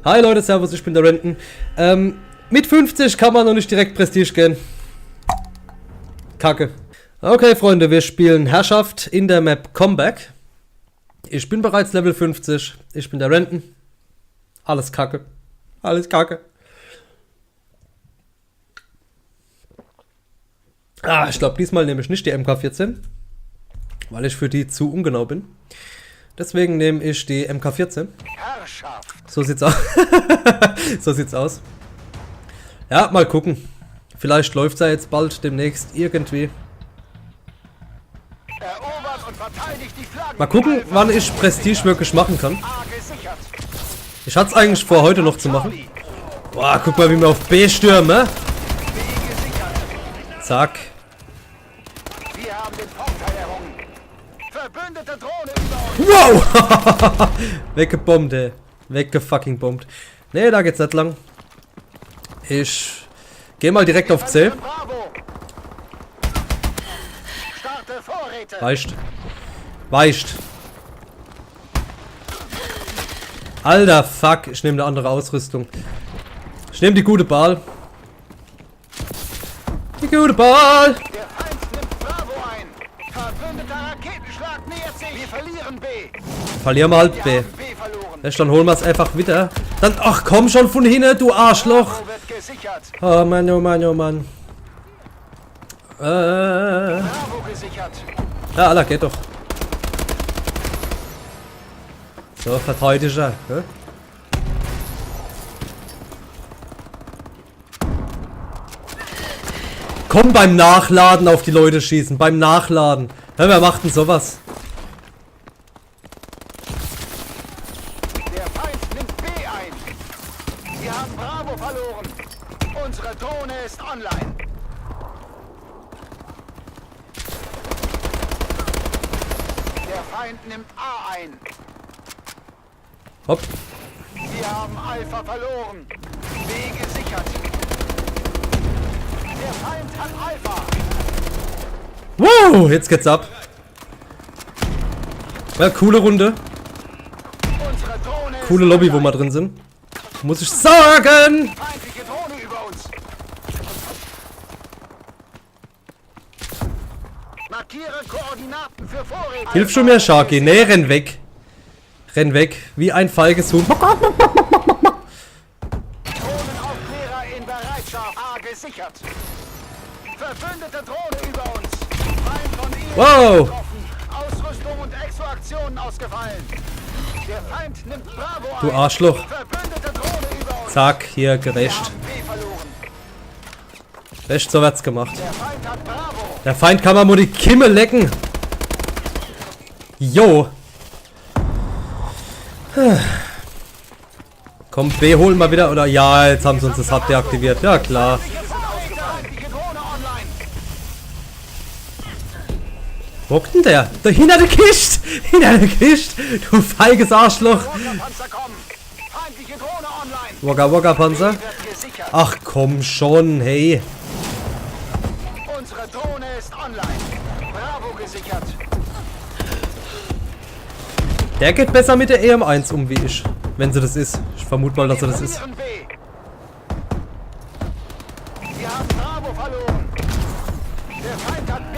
Hi Leute, servus, ich bin der Renton. Mit 50 kann man noch nicht direkt Prestige gehen. Kacke. Okay, Freunde, wir spielen Herrschaft in der Map Comeback. Ich bin bereits Level 50. Ich bin der Renton. Alles Kacke. Alles Kacke. Ich glaube, diesmal nehme ich nicht die MK14, weil ich für die zu ungenau bin. Deswegen nehme ich die MK14. So sieht's aus. So sieht's aus. Ja, mal gucken. Vielleicht läuft's ja jetzt bald demnächst irgendwie. Mal gucken, wann ich Prestige wirklich machen kann. Ich hatte es eigentlich vor, heute noch zu machen. Boah, guck mal, wie wir auf B stürmen. Zack. Wow! Weggebombt, ey. Weggefucking bombt. Nee, da geht's nicht lang. Ich gehe mal direkt auf C. Weicht. Weicht. Alter, fuck. Ich nehme eine andere Ausrüstung. Ich nehme die gute Ball. Die gute Ball. Der Feind nimmt Bravo ein. Verbündeter Raketenschlag nähert sich. Wir verlieren B. Verlieren wir halt B. B verloren. Dann holen wir es einfach wieder. Dann, ach komm schon von hinten, du Arschloch. Bravo wird gesichert. Oh Mann, oh Mann, oh Mann. Bravo gesichert. Ja, Alter, geht doch. So, Verteidiger. Ne? Komm, beim Nachladen auf die Leute schießen. Beim Nachladen. Ja, wer macht denn sowas? Der Feind nimmt B ein. Wir haben Bravo verloren. Unsere Drohne ist online. Der Feind nimmt A ein. Hopp. Wir haben Alpha verloren. B gesichert. Der Feind hat Alpha. Wow, jetzt geht's ab. Ja, coole Runde. Unsere Drohne ist Coole Lobby, wo online. wir drin sind. Muss ich sagen. Feindliche Drohne über uns. Markiere Koordinaten für Vorräte. Hilf schon mir, Sharky. Nee, renn weg. Renn weg. Wie ein feiges Huhn. Drohnenaufklärer in Bereitschaft. A gesichert. Verbündete Drohne über uns. Feind von ihr Wow. getroffen. Ausrüstung und Exoaktionen ausgefallen. Der Feind nimmt Bravo ein. Du Arschloch. Verbündete Drohne über uns. Zack, hier Wir gerecht. haben B verloren. Recht vorwärts gemacht. Der Feind hat Bravo. Der Feind kann mal nur die Kimme lecken. Jo. Komm, B holen wir wieder. Oder ja, jetzt haben sie uns das Hub deaktiviert. Ja, klar. Feindliche Drohne online. Wo hockt denn der? Da hinter der Kiste. Hinter der Kiste. Du feiges Arschloch. Wogger-Panzer kommen. Feindliche Drohne online. Wogga Wogga Panzer. Wird gesichert. Ach komm schon, hey. Unsere Drohne ist online. Bravo gesichert. Der geht besser mit der EM1 um wie ich. Wenn sie das ist. Ich vermute mal, dass er das ist. Verlieren B. Wir haben Bravo verloren. Der Feind hat B.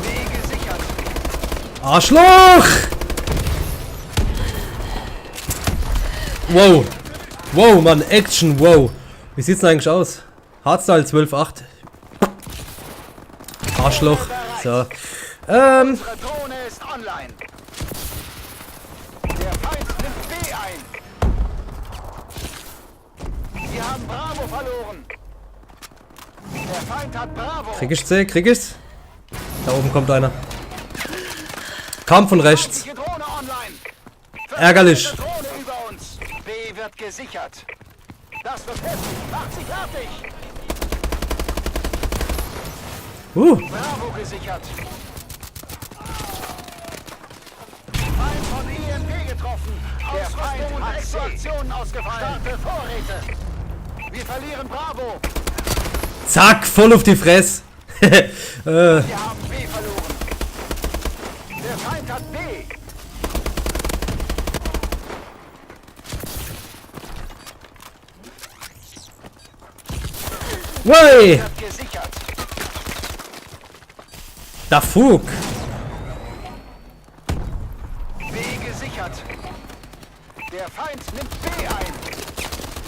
B gesichert. Arschloch! Wow. Wow, Mann, Action, wow. Wie sieht's denn eigentlich aus? Hardstyle 12.8. Arschloch. So. Unsere Drohne ist online. Der Feind nimmt B ein. Wir haben Bravo verloren. Der Feind hat Bravo. Krieg ich C? Krieg ich's? Da oben kommt einer. Kam von rechts. Feindliche Drohne online. Ärgerlich. Drohne über uns. B wird gesichert. Das wird heftig. Macht sich fertig. Bravo gesichert. Feind von EMP getroffen. Ausrüstung und Exoaktionen ausgefallen. Starte Vorräte. Wir verlieren Bravo. Zack, voll auf die Fresse. Wir haben B verloren. Der Feind hat B. Wey! Wird gesichert. Da Fug! B gesichert. Der Feind nimmt B ein.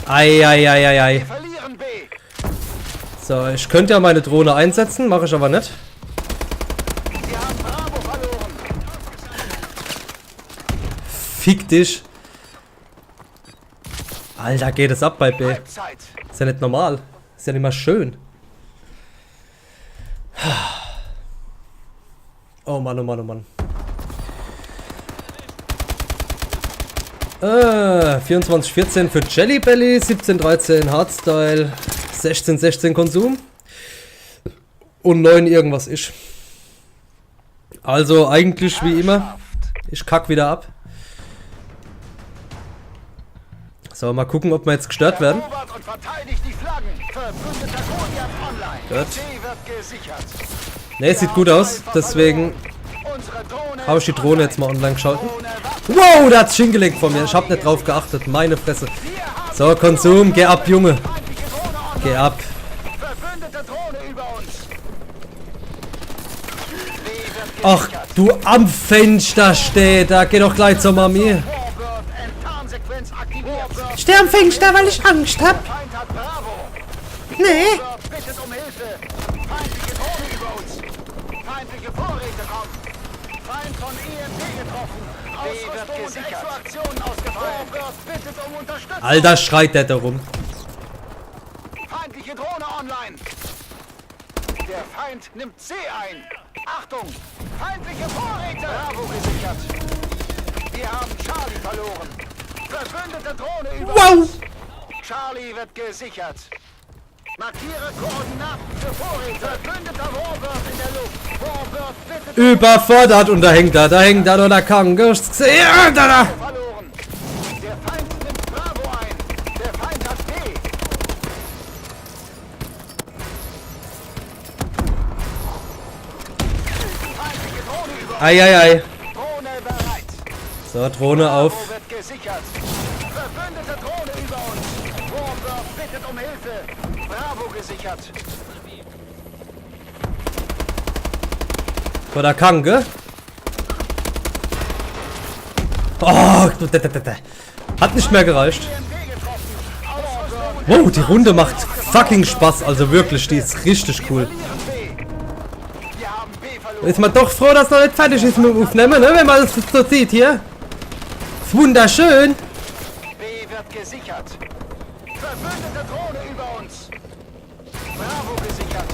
Ei. Wir verlieren B. So, ich könnte ja meine Drohne einsetzen, mache ich aber nicht. Wir haben Bravo verloren. Fick dich. Alter, geht es ab bei B. Halbzeit. Ist ja nicht normal. Ist ja nicht mal schön. Oh Mann, oh Mann, oh Mann. 24-14 für Jelly Belly, 17-13 Hardstyle, 16-16 Konsum und 9 irgendwas ist. Also eigentlich wie immer, ich kack wieder ab. So, mal gucken, ob wir jetzt gestört werden. Erobert und verteidigt die Flaggen. Verbündeter Goliath online. Gut. C wird gesichert. Ne, sieht gut aus, deswegen Unsere Drohne habe ich die Drohne jetzt mal online geschalten. Drohne wacht. Wow, da hat's hingelegt von mir. Ich hab nicht drauf geachtet. Meine Fresse. So, Konsum, geh ab, Junge. Feindliche Drohne online. Geh ab. Verbündete Drohne über uns. B wird Ach, gesichert. du am Fenster steht. Da geh doch gleich zur Mami. Warbird, Enttarnsequenz aktiviert. Steh am Fenster, weil ich Angst hab. Feind hat Bravo. Nee. Warbird bittet um Hilfe. Feindliche Drohne über uns. Feindliche Vorräte kommen. Feind von EMP getroffen. Ausrüstung und Exoaktionen ausgefallen. Warbird bittet um Unterstützung. Alter, schreit der da rum. Feindliche Drohne online. Der Feind nimmt C ein. Achtung! Feindliche Vorräte! Bravo gesichert. Wir haben Charlie verloren. Verbündete Drohne über Wow. uns. Charlie wird gesichert. Markiere Koordinaten für Vorräte. Verbündeter Warbird in der Luft. Warbird bittet Überfordert und da hängt er oder kann. Ja, da. verloren. Der Feind nimmt Bravo ein. Der Feind hat B. Feindliche Drohne über uns. Ei. Drohne bereit. So, Drohne auf. Bravo wird gesichert. Verbündete Drohne über uns. Warbird bittet um Hilfe. Bravo gesichert. Oder kann, gell? Oh, hat nicht mehr gereicht. EMP getroffen. Ausrüstung Wow, die Runde macht fucking Spaß. Also wirklich, die ist richtig cool. verlieren B. Wir haben B verloren. Ist man doch froh, dass noch nicht fertig ist mit dem Aufnehmen, ne? Wenn man das so sieht hier. Ist wunderschön. B wird gesichert. Verbündete Drohne über uns. Bravo gesichert.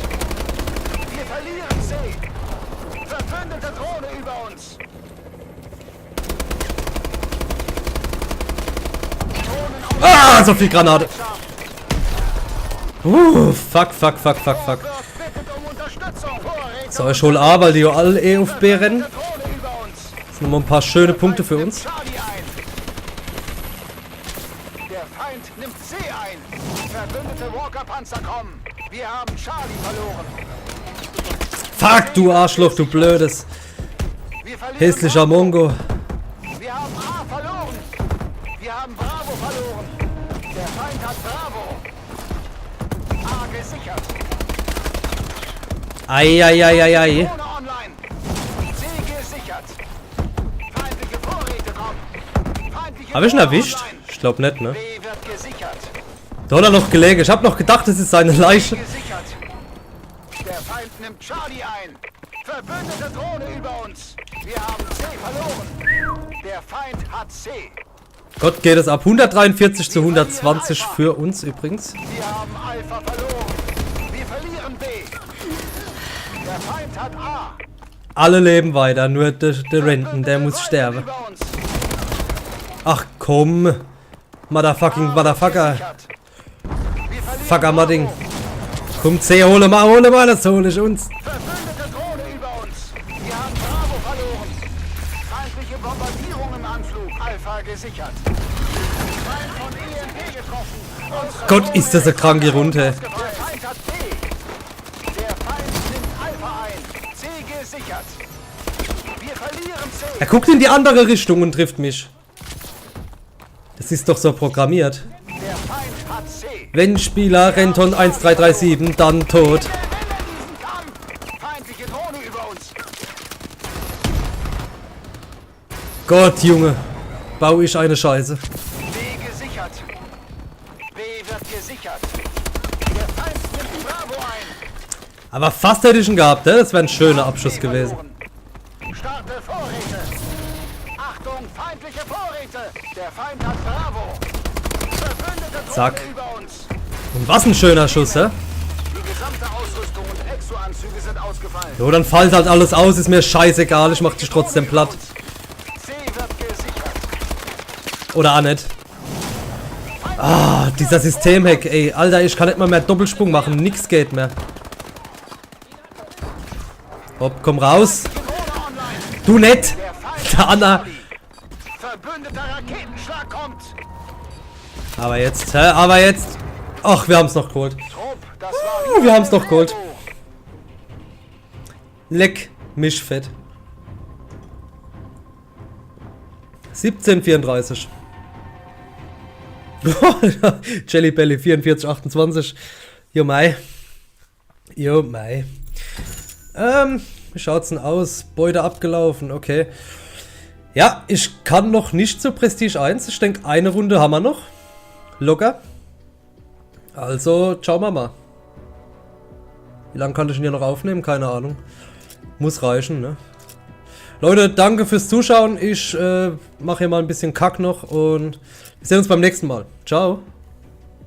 Wir verlieren C. Verbündete Drohne über uns. Drohnen Ah, so viel Granate. Fuck. Warbird bittet um Unterstützung. Vorräte So, ich hol A, weil die alle eh auf B rennen. Drohne über uns. Das sind nochmal ein paar schöne Punkte für uns. Charlie ein. Der Feind nimmt C ein. Verbündete Walker-Panzer kommen. Wir haben Charlie verloren. Fuck, du Arschloch, du blödes. Wir verlieren Hässlicher Bravo. Mongo. Wir haben A verloren. Wir haben Bravo verloren. Der Feind hat Bravo. A gesichert. Ei. Drohne online. C gesichert. Feindliche Vorräte kommen. Feindliche Hab ich ihn Drohne erwischt? online. Ich glaub nicht, ne? B wird gesichert. Da hat er noch gelegen. Ich hab noch gedacht, es ist seine Leiche. Gesichert. Der Feind nimmt Charlie ein. Verbündete Drohne über uns. Wir haben C verloren. Der Feind hat C. Gott, geht es ab. 143 zu 120 für uns übrigens. Wir haben Alpha verloren. Wir verlieren B. Der Feind hat A. Alle leben weiter, nur der Renton, der muss Verbündete sterben. über uns. Ach komm. Motherfucking Motherfucker. Gesichert. Wir verlieren Fucker Madding. Bravo. Komm, C, hole mal, das hole ich uns. Verbündete Drohne über uns. Wir haben Bravo verloren. Feindliche Bombardierung im Anflug. Alpha gesichert. Feind von EMP getroffen. Unsere Gott, ist das eine kranke Runde. Der Feind hat B. Der Feind nimmt gesichert. Wir verlieren C. Er guckt in die andere Richtung und trifft mich. Das ist doch so programmiert. Der Feind hat C. Wenn Spieler Renton 1337, dann tot. Wir gewinnen diesen Kampf. Feindliche Drohne über uns. Gott, Junge. Bau ich eine Scheiße. B gesichert. B wird gesichert. Der Feind nimmt Bravo ein. Aber fast hätte ich ihn gehabt, ne? Das wäre ein schöner Abschuss gewesen. Starte Vorräte. Achtung, feindliche Vorräte. Der Feind hat Bravo. Verbündete Drohne Zack. über uns. Und was ein schöner Schuss, hä? Die gesamte Ausrüstung und Exo-Anzüge sind ausgefallen. Jo, dann fällt halt alles aus, ist mir scheißegal, ich mach dich trotzdem platt. C wird gesichert. Oder auch nicht. Ah, dieser Systemhack, ey. Alter, ich kann nicht mal mehr Doppelsprung machen, nix geht mehr. Hopp, komm raus. Die Drohne online. Du nicht! Der Feind Der Anna. Verbündeter Raketenschlag kommt. Aber jetzt, hä? Aber jetzt. Ach, wir haben's noch geholt. Trupp, das war Wir haben's noch geholt. Bravo. Leck mich fett. 17:34. Jelly Belly 44:28. Jo mei. Jo mei. Wie schaut's denn aus? Beute abgelaufen, okay. Ja, ich kann noch nicht zu Prestige 1. Ich denke, eine Runde haben wir noch. Locker. Also, schauen wir mal. Wie lange kann ich ihn hier noch aufnehmen? Keine Ahnung. Muss reichen, ne? Leute, danke fürs Zuschauen. Ich mache hier mal ein bisschen Kack noch und wir sehen uns beim nächsten Mal. Ciao.